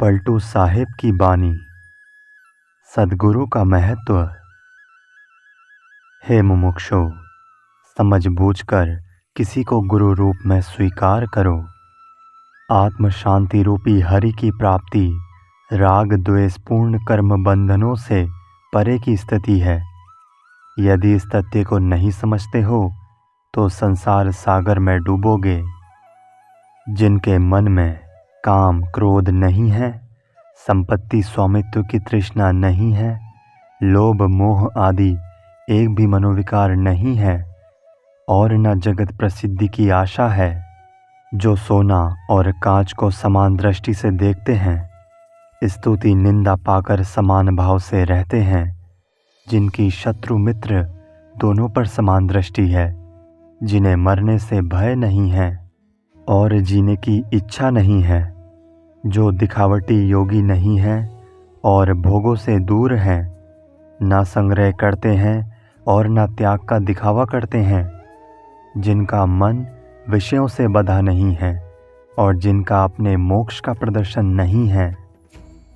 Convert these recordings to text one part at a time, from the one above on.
पलटू साहिब की बानी। सद्गुरु का महत्व। हे मुमुक्षु, समझ बूझकर किसी को गुरु रूप में स्वीकार करो। आत्म शांति रूपी हरि की प्राप्ति राग द्वेष पूर्ण कर्म बंधनों से परे की स्थिति है। यदि इस तथ्य को नहीं समझते हो तो संसार सागर में डूबोगे। जिनके मन में काम क्रोध नहीं है, संपत्ति स्वामित्व की तृष्णा नहीं है, लोभ मोह आदि एक भी मनोविकार नहीं है और न जगत प्रसिद्धि की आशा है, जो सोना और कांच को समान दृष्टि से देखते हैं, स्तुति निंदा पाकर समान भाव से रहते हैं, जिनकी शत्रु मित्र दोनों पर समान दृष्टि है, जिन्हें मरने से भय नहीं है और जीने की इच्छा नहीं है, जो दिखावटी योगी नहीं है और भोगों से दूर हैं, ना संग्रह करते हैं और ना त्याग का दिखावा करते हैं, जिनका मन विषयों से बंधा नहीं है और जिनका अपने मोक्ष का प्रदर्शन नहीं है,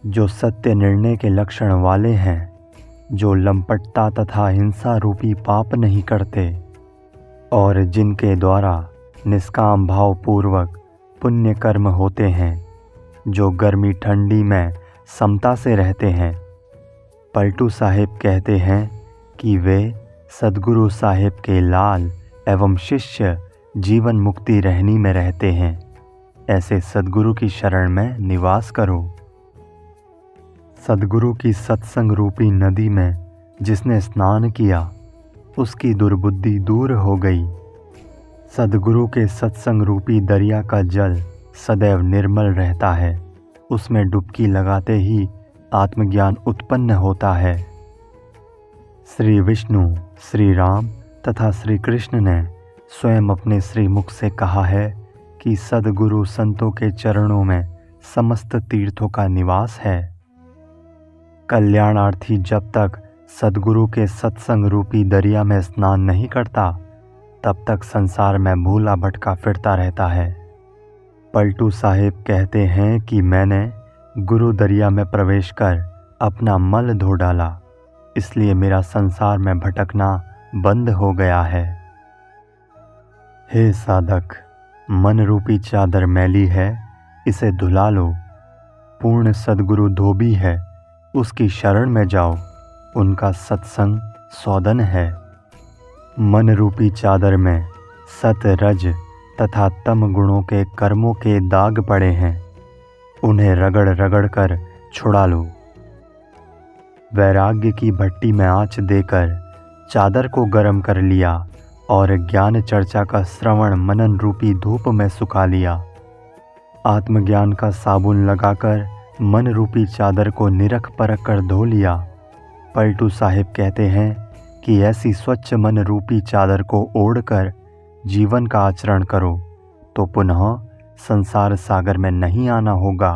जो सत्य निर्णय के लक्षण वाले हैं, जो लंपटता तथा हिंसा रूपी पाप नहीं करते और जिनके द्वारा निष्काम भाव पूर्वक पुण्य कर्म होते हैं, जो गर्मी ठंडी में समता से रहते हैं। पलटू साहिब कहते हैं कि वे सद्गुरु साहिब के लाल एवं शिष्य जीवन मुक्ति रहनी में रहते हैं। ऐसे सद्गुरु की शरण में निवास करो। सद्गुरु की सत्संग रूपी नदी में जिसने स्नान किया, उसकी दुर्बुद्धि दूर हो गई। सद्गुरु के सत्संग रूपी दरिया का जल सदैव निर्मल रहता है। उसमें डुबकी लगाते ही आत्मज्ञान उत्पन्न होता है। श्री विष्णु, श्री राम तथा श्री कृष्ण ने स्वयं अपने श्रीमुख से कहा है कि सद्गुरु संतों के चरणों में समस्त तीर्थों का निवास है। कल्याणार्थी जब तक सद्गुरु के सत्संग रूपी दरिया में स्नान नहीं करता, तब तक संसार में भूला भटका फिरता रहता है। पलटू साहिब कहते हैं कि मैंने गुरु दरिया में प्रवेश कर अपना मल धो डाला, इसलिए मेरा संसार में भटकना बंद हो गया है। हे साधक, मन रूपी चादर मैली है, इसे धुला लो। पूर्ण सद्गुरु धोबी है, उसकी शरण में जाओ, उनका सत्संग सौदन है। मन रूपी चादर में सत रज तथा तम गुणों के कर्मों के दाग पड़े हैं, उन्हें रगड़ रगड़ कर छुड़ा लो। वैराग्य की भट्टी में आंच देकर चादर को गर्म कर लिया और ज्ञान चर्चा का श्रवण मनन रूपी धूप में सुखा लिया। आत्मज्ञान का साबुन लगाकर मन रूपी चादर को निरख परख कर धो लिया। पलटू साहिब कहते हैं कि ऐसी स्वच्छ मन रूपी चादर को ओढ़कर जीवन का आचरण करो तो पुनः संसार सागर में नहीं आना होगा।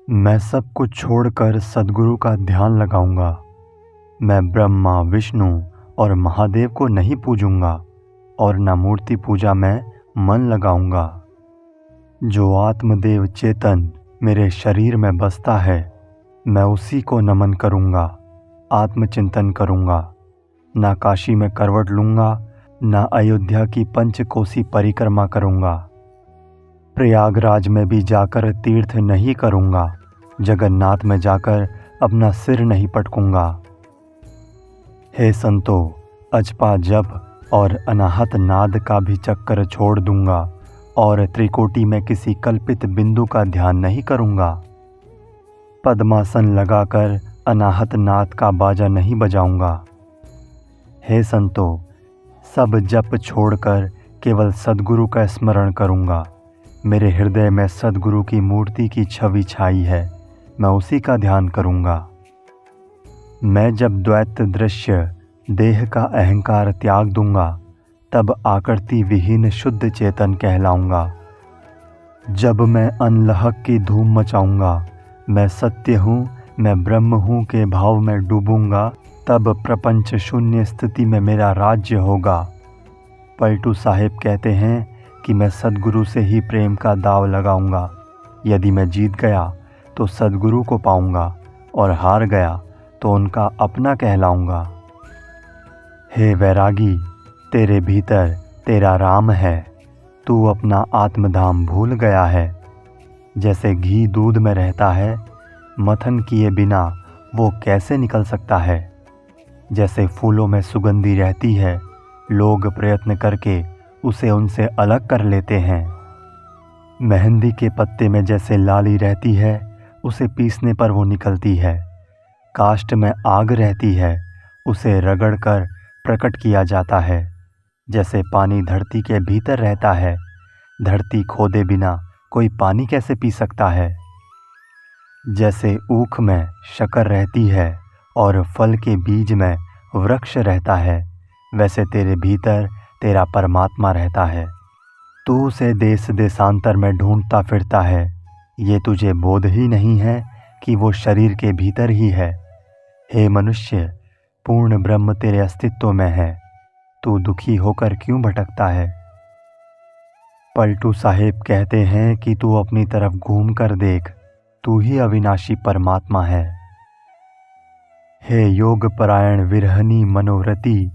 मैं सब कुछ छोड़कर सद्गुरु का ध्यान लगाऊंगा। मैं ब्रह्मा, विष्णु और महादेव को नहीं पूजूंगा और न मूर्ति पूजा में मन लगाऊंगा। जो आत्मदेव चेतन मेरे शरीर में बसता है, मैं उसी को नमन करूंगा, आत्मचिंतन करूंगा। ना काशी में करवट लूंगा, ना अयोध्या की पंचकोसी परिक्रमा करूंगा। प्रयागराज में भी जाकर तीर्थ नहीं करूंगा, जगन्नाथ में जाकर अपना सिर नहीं पटकूंगा। हे संतो, अजपा जप और अनाहत नाद का भी चक्कर छोड़ दूंगा और त्रिकोटि में किसी कल्पित बिंदु का ध्यान नहीं करूंगा। पद्मासन लगाकर अनाहत नाद का बाजा नहीं बजाऊंगा। हे संतो, सब जप छोड़कर केवल सद्गुरु का स्मरण करूंगा। मेरे हृदय में सद्गुरु की मूर्ति की छवि छाई है, मैं उसी का ध्यान करूंगा। मैं जब द्वैत दृश्य देह का अहंकार त्याग दूंगा, तब आकृति विहीन शुद्ध चेतन कहलाऊंगा। जब मैं अनलहक की धूम मचाऊंगा, मैं सत्य हूँ, मैं ब्रह्म हूँ के भाव में डूबूंगा, तब प्रपंच शून्य स्थिति में मेरा राज्य होगा। पलटू साहिब कहते हैं कि मैं सद्गुरु से ही प्रेम का दाव लगाऊंगा, यदि मैं जीत गया तो सद्गुरु को पाऊंगा और हार गया तो उनका अपना कहलाऊंगा। हे वैरागी, तेरे भीतर तेरा राम है। तू अपना आत्मधाम भूल गया है। जैसे घी दूध में रहता है, मथन किए बिना वो कैसे निकल सकता है। जैसे फूलों में सुगंधी रहती है, लोग प्रयत्न करके उसे उनसे अलग कर लेते हैं। मेहंदी के पत्ते में जैसे लाली रहती है, उसे पीसने पर वो निकलती है। काष्ठ में आग रहती है, उसे रगड़कर प्रकट किया जाता है। जैसे पानी धरती के भीतर रहता है, धरती खोदे बिना कोई पानी कैसे पी सकता है। जैसे ऊख में शक्कर रहती है और फल के बीज में वृक्ष रहता है, वैसे तेरे भीतर तेरा परमात्मा रहता है। तू उसे देश देशांतर में ढूंढता फिरता है। ये तुझे बोध ही नहीं है कि वो शरीर के भीतर ही है। हे मनुष्य, पूर्ण ब्रह्म तेरे अस्तित्व में है। तू दुखी होकर क्यों भटकता है। पलटू साहेब कहते हैं कि तू अपनी तरफ घूम कर देख, तू ही अविनाशी परमात्मा है। हे योग परायण विरहनी मनोरति,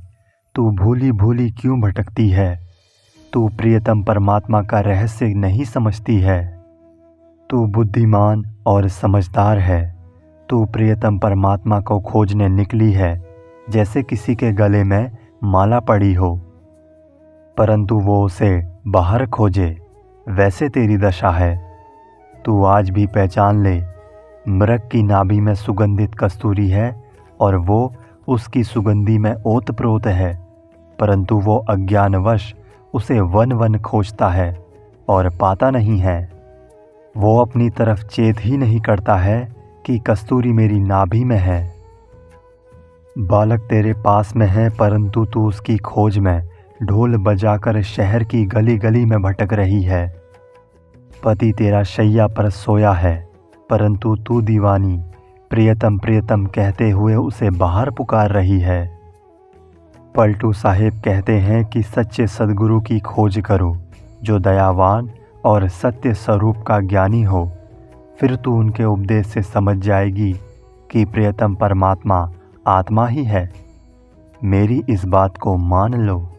तू भूली भूली क्यों भटकती है। तू प्रियतम परमात्मा का रहस्य नहीं समझती है। तू बुद्धिमान और समझदार है। तू प्रियतम परमात्मा को खोजने निकली है, जैसे किसी के गले में माला पड़ी हो, परंतु वो उसे बाहर खोजे, वैसे तेरी दशा है। तू आज भी पहचान ले, मृग की नाभि में सुगंधित कस्तूरी है और वो उसकी सुगंधी में ओतप्रोत है, परंतु वो अज्ञानवश उसे वन वन खोजता है और पाता नहीं है। वो अपनी तरफ चेत ही नहीं करता है कि कस्तूरी मेरी नाभि में है। बालक तेरे पास में है, परंतु तू उसकी खोज में ढोल बजाकर शहर की गली गली में भटक रही है। पति तेरा शैया पर सोया है, परंतु तू दीवानी प्रियतम प्रियतम कहते हुए उसे बाहर पुकार रही है। पलटू साहेब कहते हैं कि सच्चे सद्गुरु की खोज करो, जो दयावान और सत्य स्वरूप का ज्ञानी हो। फिर तू उनके उपदेश से समझ जाएगी कि प्रियतम परमात्मा आत्मा ही है। मेरी इस बात को मान लो।